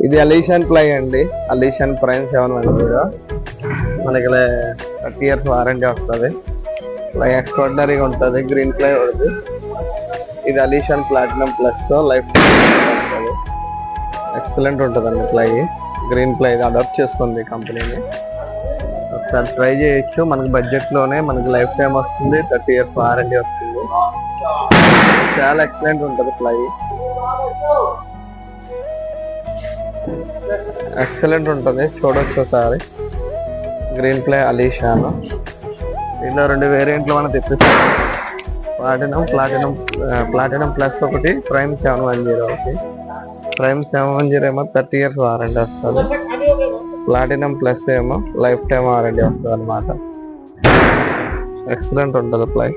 ఇది అలీషాన్ ప్లై అండి, అలీషాన్ ప్రైమ్ 710. మనకి 30 years వారంటీ వస్తుంది. ప్లై ఎక్స్ట్రాడినరీగా ఉంటుంది, గ్రీన్ ప్లై ఉంటుంది. ఇది అలీషాన్ ప్లాటినం ప్లస్ లైఫ్ వస్తుంది. ఎక్సలెంట్ ఉంటుందండి ప్లై, గ్రీన్ ప్లై. ఇది అడాప్ట్ చేసుకుంది కంపెనీని. ఒకసారి ట్రై చేయొచ్చు. మనకి బడ్జెట్లోనే మనకి లైఫ్ టైం వస్తుంది, 30 years వారంటీ వస్తుంది. చాలా ఎక్సలెంట్ ఉంటుంది ప్లై, ఎక్సలెంట్ ఉంటుంది. చూడొచ్చు ఒకసారి. Greenply Alishan. దీనిలో 2 వేరియంట్లు మనం తెప్పిస్తాం. ప్లాటినం ప్లస్ ఒకటి, ప్రైమ్ 710 ఒకటి. ప్రైమ్ 710 ఏమో 30 years వారంటీ వస్తుంది. ప్లాటినం ప్లస్ ఏమో లైఫ్ టైం వారంటీ వస్తుంది అనమాట. ఎక్సలెంట్ ఉంటుంది ప్లై.